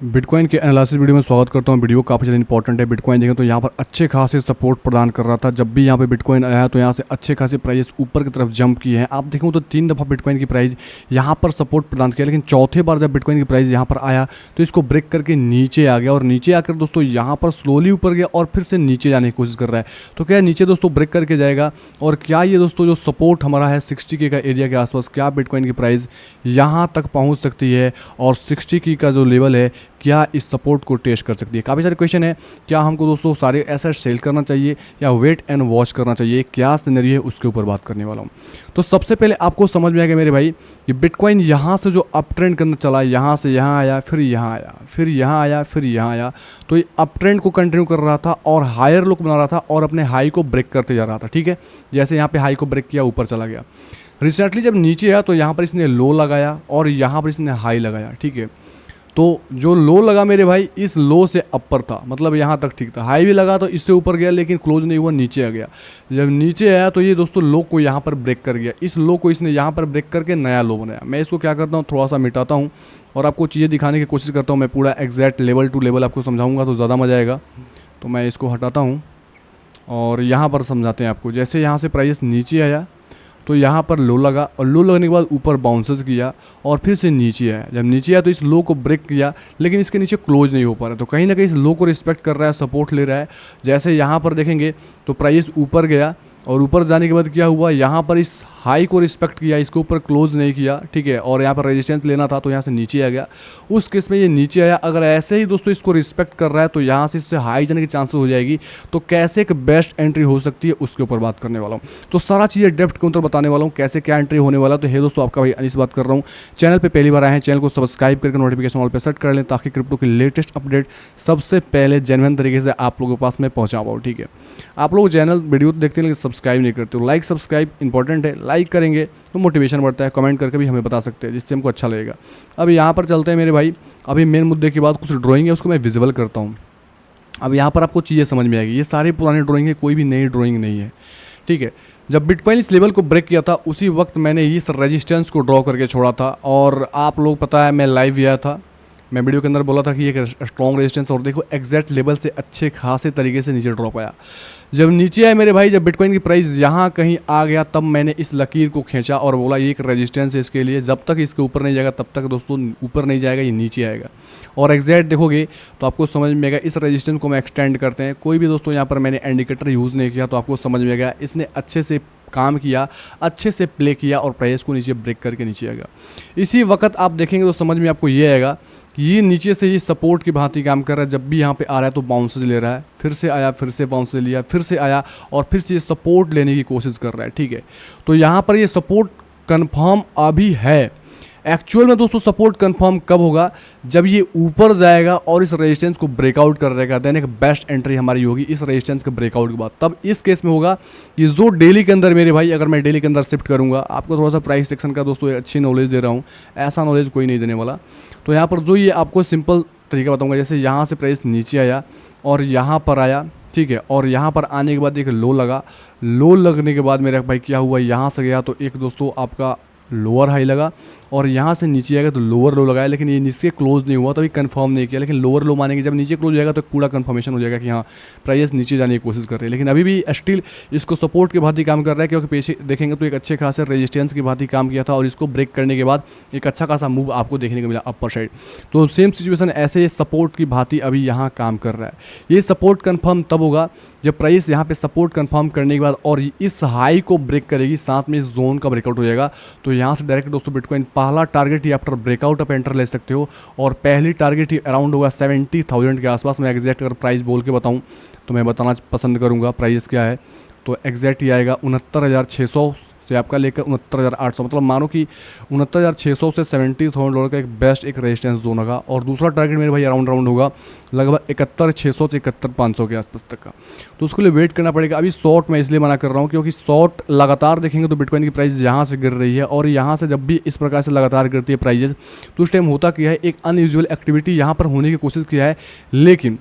Bitcoin के analysis video में स्वागत करता हूं। वीडियो काफ़ी ज़्यादा इंपॉर्टेंट है। बिटकॉइन देखें तो यहाँ पर अच्छे खासे सपोर्ट प्रदान कर रहा था। जब भी यहाँ पे बिटकॉइन आया तो यहाँ से अच्छे खासे प्राइस ऊपर की तरफ जंप किए हैं। आप देखो तो 3 दफ़ा बिटकॉइन की प्राइस यहाँ पर सपोर्ट प्रदान किया, लेकिन चौथे बार जब बिटकॉइन की प्राइस यहाँ पर आया तो इसको ब्रेक करके नीचे आ गया और नीचे आकर दोस्तों यहाँ पर स्लोली ऊपर गया और फिर से नीचे जाने की कोशिश कर रहा है। तो क्या नीचे दोस्तों ब्रेक करके जाएगा? और क्या ये दोस्तों जो सपोर्ट हमारा है 60K का एरिया के आसपास, क्या बिटकॉइन की प्राइस यहाँ तक पहुँच सकती है? और 60K का जो लेवल है क्या इस सपोर्ट को टेस्ट कर सकती है? काफ़ी सारे क्वेश्चन है। क्या हमको दोस्तों सारे एसेट सेल करना चाहिए या वेट एंड वॉच करना चाहिए? क्या सिनेरियो है उसके ऊपर बात करने वाला हूँ। तो सबसे पहले आपको समझ में आएगा मेरे भाई कि बिटकॉइन यहाँ से जो अप ट्रेंड के अंदर चला, यहाँ से यहाँ आया, फिर यहाँ आया, फिर यहाँ आया, फिर यहाँ आया, तो ये अप ट्रेंड को कंटिन्यू कर रहा था और हायर लो बना रहा था और अपने हाई को ब्रेक करते जा रहा था। ठीक है, जैसे यहाँ पे हाई को ब्रेक किया, ऊपर चला गया। रिसेंटली जब नीचे आया तो यहाँ पर इसने लो लगाया और यहाँ पर इसने हाई लगाया। ठीक है, तो जो लो लगा मेरे भाई इस लो से अपर था, मतलब यहाँ तक ठीक था। हाई भी लगा तो इससे ऊपर गया लेकिन क्लोज नहीं हुआ, नीचे आ गया। जब नीचे आया तो ये दोस्तों लो को यहाँ पर ब्रेक कर गया। इस लो को इसने यहाँ पर ब्रेक करके नया लो बनाया। मैं इसको क्या करता हूँ, थोड़ा सा मिटाता हूँ और आपको चीज़ें दिखाने की कोशिश करता हूँ। मैं पूरा एग्जैक्ट लेवल टू लेवल आपको समझाऊँगा तो ज़्यादा मज़ा आएगा। तो मैं इसको हटाता हूँ और यहाँ पर समझाते हैं आपको। जैसे यहाँ से प्राइस नीचे आया तो यहाँ पर लो लगा और लो लगने के बाद ऊपर बाउंसेस किया और फिर से नीचे आया। जब नीचे आया तो इस लो को ब्रेक किया लेकिन इसके नीचे क्लोज नहीं हो पा रहा, तो कहीं ना कहीं इस लो को रिस्पेक्ट कर रहा है, सपोर्ट ले रहा है। जैसे यहाँ पर देखेंगे तो प्राइस ऊपर गया और ऊपर जाने के बाद क्या हुआ, यहाँ पर इस हाई को रिस्पेक्ट किया, इसके ऊपर क्लोज नहीं किया। ठीक है, और यहाँ पर रेजिस्टेंस लेना था तो यहाँ से नीचे आ गया। उस केस में ये नीचे आया। अगर ऐसे ही दोस्तों इसको रिस्पेक्ट कर रहा है तो यहाँ से इससे हाई जाने की चांसेस हो जाएगी। तो कैसे एक बेस्ट एंट्री हो सकती है उसके ऊपर बात करने वाला हूँ। तो सारा चीज़ें डेप्थ के ऊपर बताने वाला हूँ, कैसे क्या एंट्री होने वाला। तो हे दोस्तों, आपका भाई अनीस बात कर रहा हूँ। चैनल पर पहली बार आए हैं, चैनल को सब्सक्राइब करके नोटिफिकेशन ऑल पर सेट कर लें ताकि क्रिप्टो की लेटेस्ट अपडेट सबसे पहले जेन्युइन तरीके से आप लोगों के पास में पहुँचा पाऊँ। ठीक है, आप लोग चैनल वीडियो देखते हैं लेकिन सब्सक्राइब नहीं करते हो। लाइक सब्सक्राइब इंपॉर्टेंट है, लाइक करेंगे तो मोटिवेशन बढ़ता है। कमेंट करके भी हमें बता सकते हैं जिससे हमको अच्छा लगेगा। अब यहाँ पर चलते हैं मेरे भाई। अभी मेन मुद्दे के बाद कुछ ड्राइंग है उसको मैं विजुअल करता हूँ। अब यहाँ पर आपको चीज़ें समझ में आएगी। ये सारी पुरानी ड्राइंग है, कोई भी नई ड्राइंग नहीं है। ठीक है, जब बिटकॉइन इस लेवल को ब्रेक किया था उसी वक्त मैंने इस रेजिस्टेंस को ड्रॉ करके छोड़ा था और आप लोग पता है मैं लाइव गया था। मैं वीडियो के अंदर बोला था कि एक स्ट्रॉन्ग रेजिस्टेंस और देखो एग्जैक्ट लेवल से अच्छे खासे तरीके से नीचे ड्रॉप आया। जब नीचे आया मेरे भाई, जब बिटकॉइन की प्राइस यहाँ कहीं आ गया तब मैंने इस लकीर को खींचा और बोला ये एक रेजिस्टेंस है इसके लिए। जब तक इसके ऊपर नहीं जाएगा तब तक दोस्तों ऊपर नहीं जाएगा, ये नीचे आएगा। और एग्जैक्ट देखोगे तो आपको समझ में आएगा। इस रेजिस्टेंस को मैं एक्सटेंड करते हैं। कोई भी दोस्तों यहाँ पर मैंने इंडिकेटर यूज़ नहीं किया तो आपको समझ में आएगा इसने अच्छे से काम किया, अच्छे से प्ले किया और प्राइस को नीचे ब्रेक करके नीचे आएगा। इसी वक्त आप देखेंगे तो समझ में आपको ये आएगा कि ये नीचे से ये सपोर्ट की भांति काम कर रहा है। जब भी यहाँ पे आ रहा है तो बाउंसेज ले रहा है, फिर से आया, फिर से बाउंसेज लिया, फिर से आया और फिर से ये सपोर्ट लेने की कोशिश कर रहा है। ठीक है, तो यहाँ पर ये सपोर्ट कंफर्म अभी है। एक्चुअल में दोस्तों सपोर्ट कंफर्म कब होगा, जब ये ऊपर जाएगा और इस रेजिस्टेंस को ब्रेकआउट कर देगा। देन एक बेस्ट एंट्री हमारी होगी इस रेजिस्टेंस के ब्रेकआउट के बाद। तब इस केस में होगा कि जो डेली के अंदर मेरे भाई, अगर मैं डेली के अंदर शिफ्ट करूंगा, आपको थोड़ा सा प्राइस सेक्शन का दोस्तों अच्छी नॉलेज दे रहा हूँ, ऐसा नॉलेज कोई नहीं देने वाला। तो यहाँ पर जो ये आपको सिंपल तरीका बताऊँगा, जैसे यहाँ से प्राइस नीचे आया और यहाँ पर आया। ठीक है, और यहाँ पर आने के बाद एक लो लगा। लो लगने के बाद मेरा भाई क्या हुआ, यहाँ से गया तो एक दोस्तों आपका लोअर हाई लगा और यहाँ से नीचे आएगा तो लोअर लो लगाया, लेकिन ये नीचे क्लोज नहीं हुआ, तभी कंफर्म नहीं किया। लेकिन लोअर लो मानेंगे, जब नीचे क्लोज हो जाएगा तो पूरा कंफर्मेशन हो जाएगा कि हाँ प्राइस नीचे जाने की कोशिश कर रहे हैं। लेकिन अभी भी स्टिल इसको सपोर्ट की भांति काम कर रहा है, क्योंकि पीछे देखेंगे तो एक अच्छे खासे रेजिस्टेंस की भांति काम किया था और इसको ब्रेक करने के बाद एक अच्छा खासा मूव आपको देखने को मिला अपर साइड। तो सेम सिचुएशन ऐसे सपोर्ट की भांति अभी यहाँ काम कर रहा है। ये सपोर्ट कन्फर्म तब होगा जब प्राइस यहाँ पे सपोर्ट कंफर्म करने के बाद और इस हाई को ब्रेक करेगी, साथ में इस जोन का ब्रेकआउट हो जाएगा। तो यहाँ से डायरेक्ट दोस्तों बिटकॉइन पहला टारगेट ही आफ्टर ब्रेकआउट आप एंटर ले सकते हो और पहली टारगेट ही अराउंड होगा 70,000 के आसपास। मैं एग्जैक्ट अगर प्राइस बोल के बताऊँ तो मैं बताना पसंद करूँगा प्राइस क्या है। तो एग्जैक्ट ही आएगा 69,600 से आपका लेकर 69,800, मतलब मानो कि 69,600 से $70,000 का एक बेस्ट एक रेजिस्टेंस जोन होगा। और दूसरा टारगेट मेरे भाई अराउंड होगा लगभग 71,600 से 71,500 के आसपास तक का। तो उसके लिए वेट करना पड़ेगा। अभी शॉर्ट मैं इसलिए मना कर रहा हूँ क्योंकि शॉर्ट लगातार देखेंगे तो बिटकॉइन की प्राइस यहाँ से गिर रही है और यहाँ से जब भी इस प्रकार से लगातार गिरती है प्राइजेस तो उस टाइम होता क्या है, एक अनयूजुअल एक्टिविटी यहाँ पर होने की कोशिश किया है। लेकिन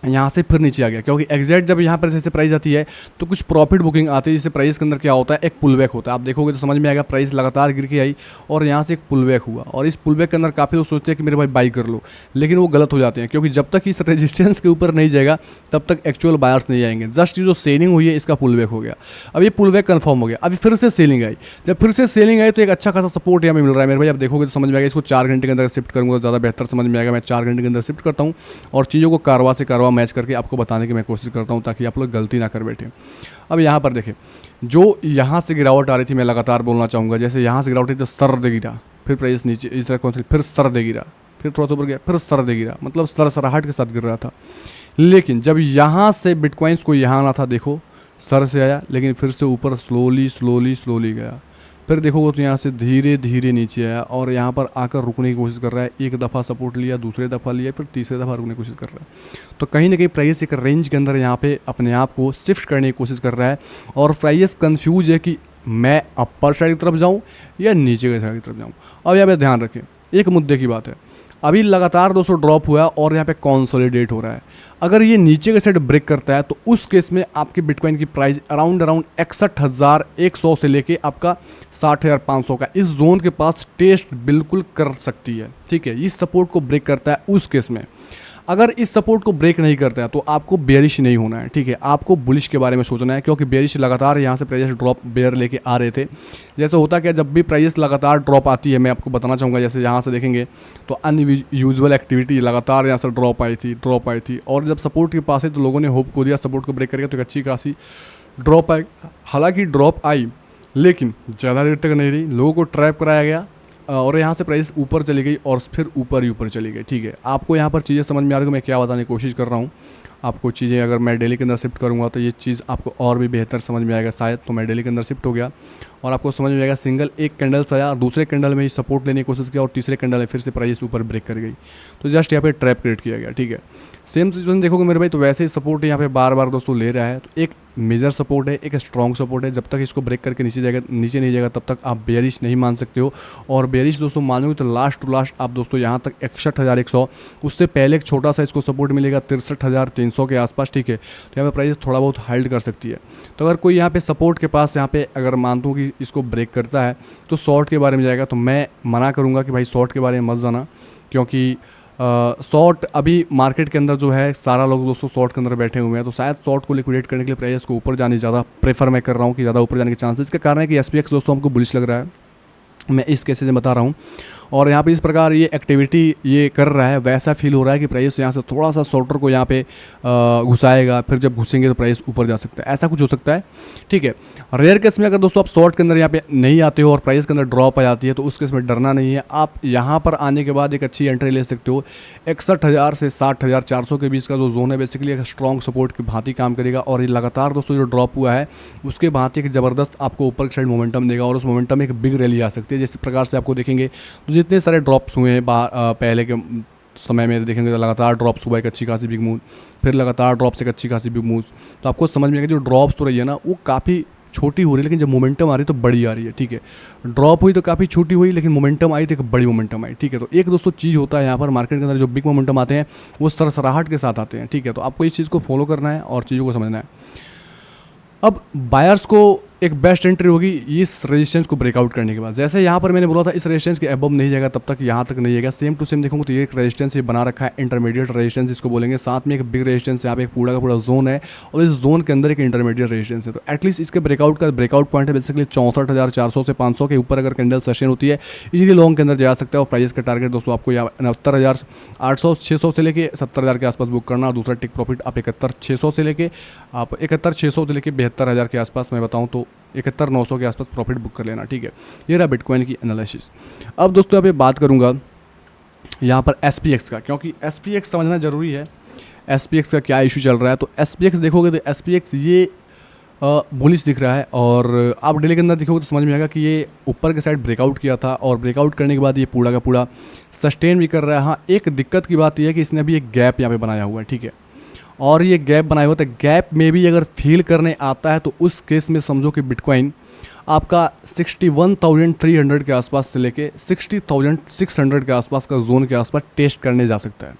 यहाँ से फिर नीचे आ गया, क्योंकि एग्जैक्ट जब यहाँ पर जैसे प्राइस आती है तो कुछ प्रॉफिट बुकिंग आती है, जिससे प्राइस के अंदर क्या होता है, एक पुल बैक होता है। आप देखोगे तो समझ में आएगा, प्राइस लगातार गिर के आई और यहाँ से एक पुल बैक हुआ, और इस पुल बैक के अंदर काफ़ी लोग सोचते हैं कि मेरे भाई बाई कर लो, लेकिन वो गलत हो जाते हैं, क्योंकि जब तक इस रेजिस्टेंस के ऊपर नहीं जाएगा तब तक एक्चुअल बायर्स नहीं आएंगे। जस्ट ये जो सेलिंग हुई है इसका पुल बैक हो गया, अब ये पुल बैक कन्फर्म हो गया, अभी फिर से सेलिंग आई। जब फिर से सेलिंग आई तो एक अच्छा खासा सपोर्ट यहाँ पे मिल रहा है मेरे भाई। आप देखोगे तो समझ में आएगा, इसको 4 घंटे के अंदर शिफ्ट करूँगा तो ज़्यादा बेहतर समझ में आएगा। मैं 4 घंटे के अंदर शिफ्ट करता हूँ और चीज़ों को कारवा से कारवा मैच करके आपको बताने की मैं कोशिश करता हूँ, ताकि आप लोग गलती ना कर बैठे। अब यहाँ पर देखें, जो यहाँ से गिरावट आ रही थी, मैं लगातार बोलना चाहूँगा, जैसे यहाँ से गिरावट थी तो सर दे गिरा, फिर प्राइस नीचे इस तरह कौन सी, फिर सर दे गिरा, फिर थोड़ा सा ऊपर गया, फिर सर दे गिरा, मतलब सरसराहट के साथ गिर रहा था। लेकिन जब यहाँ से बिटकॉइंस को यहाँ आना था, देखो सर से आया, लेकिन फिर से ऊपर स्लोली गया, फिर देखोगे तो यहाँ से धीरे धीरे नीचे आया और यहाँ पर आकर रुकने की कोशिश कर रहा है। एक दफ़ा सपोर्ट लिया, दूसरे दफ़ा लिया, फिर तीसरे दफ़ा रुकने की कोशिश कर रहा है। तो कहीं ना कहीं प्राइस एक रेंज के अंदर यहाँ पे अपने आप को शिफ्ट करने की कोशिश कर रहा है, और प्राइस कंफ्यूज है कि मैं अपर साइड की तरफ जाऊँ या नीचे की साइड की तरफ जाऊँ। अब यहाँ पे ध्यान रखें, एक मुद्दे की बात है, अभी लगातार 200 ड्रॉप हुआ है और यहाँ पे कंसोलिडेट हो रहा है। अगर ये नीचे के साइड ब्रेक करता है तो उस केस में आपके बिटकॉइन की प्राइस अराउंड 61,100 से लेके आपका 60,500 का इस जोन के पास टेस्ट बिल्कुल कर सकती है। ठीक है, इस सपोर्ट को ब्रेक करता है उस केस में। अगर इस सपोर्ट को ब्रेक नहीं करता है तो आपको बेयरिश नहीं होना है। ठीक है, आपको बुलिश के बारे में सोचना है, क्योंकि बेयरिश लगातार यहाँ से प्राइस ड्रॉप बेयर लेके आ रहे थे। जैसे होता क्या, जब भी प्राइस लगातार ड्रॉप आती है, मैं आपको बताना चाहूँगा, जैसे यहाँ से देखेंगे तो अनयूजुअल एक्टिविटी लगातार यहाँ से ड्रॉप आई थी, और जब सपोर्ट के पास है तो लोगों ने होप को दिया सपोर्ट को ब्रेक करके, तो एक अच्छी खासी ड्रॉप आई। हालांकि ड्रॉप आई लेकिन ज़्यादा देर तक नहीं रही, लोगों को ट्रैप कराया गया और यहाँ से प्राइस ऊपर चली गई और फिर ऊपर ही ऊपर चली गई। ठीक है, आपको यहाँ पर चीज़ें समझ में आ रही है, मैं क्या बताने की कोशिश कर रहा हूँ आपको चीज़ें। अगर मैं डेली के अंदर शिफ्ट करूँगा तो ये चीज़ आपको और भी बेहतर समझ में आएगा शायद। तो मैं डेली के अंदर शिफ्ट हो गया और आपको समझ में आएगा, सिंगल एक कैंडल से आया और दूसरे कैंडल में ही सपोर्ट लेने की कोशिश किया और तीसरे कैंडल में फिर से प्राइस ऊपर ब्रेक कर गई, तो जस्ट यहाँ पे ट्रैप क्रिएट किया गया। ठीक है, सेम सिचुएशन देखोगे मेरे भाई, तो वैसे ही सपोर्ट यहाँ पे बार बार दोस्तों ले रहा है। तो एक मेजर सपोर्ट है, एक स्ट्रॉन्ग सपोर्ट है, जब तक इसको ब्रेक करके नीचे नहीं जाएगा तब तक आप बेयरिश नहीं मान सकते हो। और बेयरिश दोस्तों मानोगे तो लास्ट टू लास्ट आप दोस्तों यहाँ तक 61,100, उससे पहले एक छोटा सा इसको सपोर्ट मिलेगा 63,300 के आसपास। ठीक है, तो यहाँ पे प्राइस थोड़ा बहुत होल्ड कर सकती है। तो अगर कोई यहाँ पे सपोर्ट के पास यहाँ पे अगर मानता हूँ कि इसको ब्रेक करता है तो शॉर्ट के बारे में जाएगा, तो मैं मना करूँगा कि भाई शॉर्ट के बारे में मत जाना, क्योंकि शॉर्ट अभी मार्केट के अंदर जो है सारा लोग दोस्तों शॉर्ट के अंदर बैठे हुए हैं। तो शायद शॉर्ट को लिक्विडेट करने के लिए प्राइस को ऊपर जाने ज़्यादा प्रेफर मैं कर रहा हूँ कि ज़्यादा ऊपर जाने के चांसेस। इसका कारण है कि SPX दोस्तों हमको बुलिश लग रहा है, मैं इस केसेस में बता रहा हूँ। और यहाँ पे इस प्रकार ये एक्टिविटी ये कर रहा है, वैसा फील हो रहा है कि प्राइस यहाँ से थोड़ा सा शॉर्टर को यहाँ पे घुसाएगा, फिर जब घुसेंगे तो प्राइस ऊपर जा सकता है, ऐसा कुछ हो सकता है। ठीक है, रेयर केस में अगर दोस्तों आप शॉर्ट के अंदर यहाँ पे नहीं आते हो और प्राइस के अंदर ड्रॉप आ जाती है तो उस केस में डरना नहीं है। आप यहाँ पर आने के बाद एक अच्छी एंट्री ले सकते हो। 61,000 से 60,400 के बीच का जो जोन है बेसिकली एक स्ट्रॉन्ग सपोर्ट की भांति काम करेगा, और ये लगातार दोस्तों जो ड्रॉप हुआ है उसके भांति एक ज़बरदस्त आपको ऊपर की साइड मोमेंटम देगा, और उस मोमेंटम में एक बिग रैली आ सकती है। जिस प्रकार से आपको देखेंगे तो जितने सारे ड्रॉप्स हुए हैं पहले के समय में देखेंगे तो लगातार ड्रॉप्स हुआ एक अच्छी खासी बिग मूव, फिर लगातार ड्रॉप्स एक अच्छी खासी बिग मूव, तो आपको समझ में आएगा जो ड्रॉप्स तो रही है ना वो काफ़ी छोटी हो रही है, लेकिन जब मोमेंटम आ रही है तो बड़ी आ रही है। ठीक है, ड्रॉप हुई तो काफ़ी छोटी हुई, लेकिन मोमेंटम आई तो एक बड़ी मोमेंटम आई। ठीक है, तो एक दोस्तों चीज़ होता है यहाँ पर मार्केट के अंदर जो बिग मोमेंटम आते हैं वो सरसराहट के साथ आते हैं। ठीक है, तो आपको इस चीज़ को फॉलो करना है और चीज़ों को समझना है। अब बायर्स को एक बेस्ट एंट्री होगी इस रेजिस्टेंस को ब्रेकआउट करने के बाद। जैसे यहाँ पर मैंने बोला था इस रेजिस्टेंस के अबव नहीं जाएगा तब तक यहाँ तक नहीं जाएगा, सेम टू सेम देखोगे तो ये एक रेजिस्टेंस ये बना रखा है, इंटरमीडिएट रेजिस्टेंस इसको बोलेंगे। साथ में एक बिग रेजिस्टेंस यहाँ पे एक पूरा का पूरा जोन है और इस जोन के अंदर एक इंटरमीडिएट रेजिस्टेंस है। तो एटलीस्ट इसके ब्रेकआउट पॉइंट है बेसिकली 64,400 से 500 के ऊपर अगर कैंडल सेशन होती है इजीली लॉन्ग के अंदर जा सकता है। और प्राइस का टारगेट दोस्तों आपको यहाँ 69,800 600 से लेके 70,000 के आसपास बुक करना, और दूसरा टिक प्रॉफिट आप 71,600 से लेके 72,500 के आसपास मैं बताऊँ तो 71,900 के आसपास प्रॉफिट बुक कर लेना। ठीक है, ये रहा बिटकॉइन की एनालिसिस। अब दोस्तों यहाँ पे बात करूँगा यहाँ पर SPX का, क्योंकि SPX समझना ज़रूरी है SPX का क्या इशू चल रहा है। तो SPX देखोगे तो SPX ये बुलिश दिख रहा है, और आप डेली के अंदर देखोगे तो समझ में आएगा कि ये ऊपर के साइड ब्रेकआउट किया था और ब्रेकआउट करने के बाद ये पूरा का पूरा सस्टेन भी कर रहा है। हाँ, एक दिक्कत की बात यह है कि इसने अभी एक गैप यहाँ पे बनाया हुआ है। ठीक है, और ये गैप बनाया हुआ था, गैप में भी अगर फील करने आता है तो उस केस में समझो कि बिटकॉइन आपका 61,300 के आसपास से लेके 60,600 के आसपास का जोन के आसपास टेस्ट करने जा सकता है।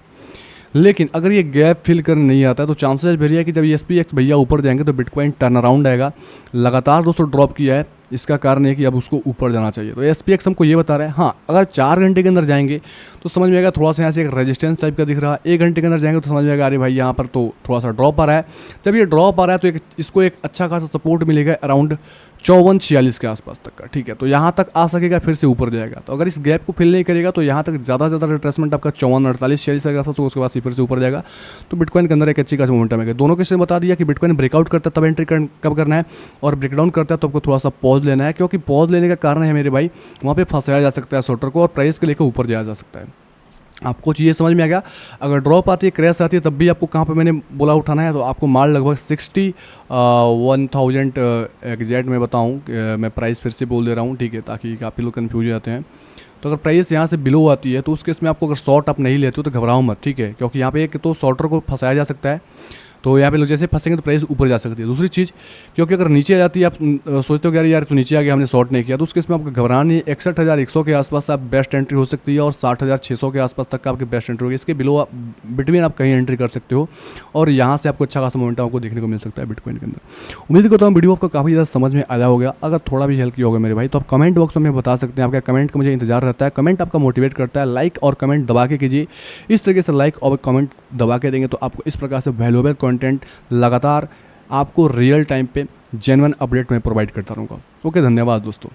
लेकिन अगर ये गैप फिल करने नहीं आता है तो चांसेस भैया कि जब ये SPX भैया ऊपर जाएंगे तो बिटकॉइन टर्न अराउंड आएगा। लगातार दोस्तों ड्रॉप किया है, इसका कारण है कि अब उसको ऊपर जाना चाहिए। तो SPX हमको ये बता रहा है। हाँ, अगर 4 घंटे के अंदर जाएंगे तो समझ में आएगा थोड़ा सा यहाँ से एक रेजिस्टेंस टाइप का दिख रहा है। 1 घंटे के अंदर जाएंगे तो समझ में आएगा अरे भाई यहाँ पर तो थोड़ा सा ड्रॉप आ रहा है। जब ये ड्रॉप आ रहा है तो इसको एक अच्छा खासा सपोर्ट मिलेगा अराउंड 54-46 के आसपास तक का, ठीक है। तो यहाँ तक आ सकेगा, फिर से ऊपर जाएगा। तो अगर इस गैप को फिल नहीं करेगा तो यहाँ तक ज़्यादा से ज़्यादा रिट्रेसमेंट आपका 54-48-46 के आसपास, उसके बाद फिर से ऊपर जाएगा। तो बिटकॉइन के अंदर एक अच्छी खासी मोमेंटम है। दोनों केस में बता दिया कि बिटकॉइन ब्रेकआउट करता है तब एंट्री कब करना है, और ब्रेकडाउन करता है तो आपको थोड़ा सा पॉज लेना है, क्योंकि पॉज लेने का कारण है मेरे भाई वहाँ पे फंसाया जा सकता है शॉर्टर को और प्राइस के लेकर ऊपर जाया जा सकता है। आपको चीज़ें समझ में आ गया। अगर ड्रॉप आती है, क्रैश आती है, तब भी आपको कहाँ पे मैंने बोला उठाना है। तो आपको माल लगभग 61,000 एग्जैक्ट मैं बताऊँ, मैं प्राइस फिर से बोल दे रहा हूँ, ठीक है, ताकि काफ़ी लोग कन्फ्यूज हो जाते हैं। तो अगर प्राइस यहाँ से बिलो आती है तो उस केस में आपको अगर शॉर्ट आप नहीं लेते हो तो घबराओ मत, ठीक है, क्योंकि यहाँ पे एक तो शॉर्टर को फंसाया जा सकता है। तो यहाँ पे लोग जैसे फंसेंगे तो प्राइस ऊपर जा सकती है। दूसरी चीज़, क्योंकि अगर नीचे आ जाती है, आप सोचते हो कि यार तो नीचे आ गया, हमने शॉर्ट नहीं किया, तो उसके इसमें आपको घबराना नहीं। 61,100 के आसपास आप बेस्ट एंट्री हो सकती है और 60,600 के आसपास तक का आपकी बेस्ट एंट्री होगी। इसके बिलो आप बिटवीन आप कहीं एंट्री कर सकते हो और यहाँ से आपको अच्छा खासा मोमेंटम आपको देखने को मिल सकता है बिटकॉइन के अंदर। उम्मीद करता हूँ वीडियो आपको काफ़ी ज़्यादा समझ में आया होगा। अगर थोड़ा भी हेल्प किया होगा मेरे भाई तो आप कमेंट बॉक्स में बता सकते हैं। आपका कमेंट का मुझे इंतजार रहता है। कमेंट आपका मोटिवेट करता है। लाइक और कमेंट दबा के कीजिए। इस तरीके से लाइक और कमेंट दबा के देंगे तो आपको इस प्रकार से वैल्यूएबल कंटेंट लगातार आपको रियल टाइम पे जेन्युइन अपडेट में प्रोवाइड करता रहूँगा। ओके, धन्यवाद दोस्तों।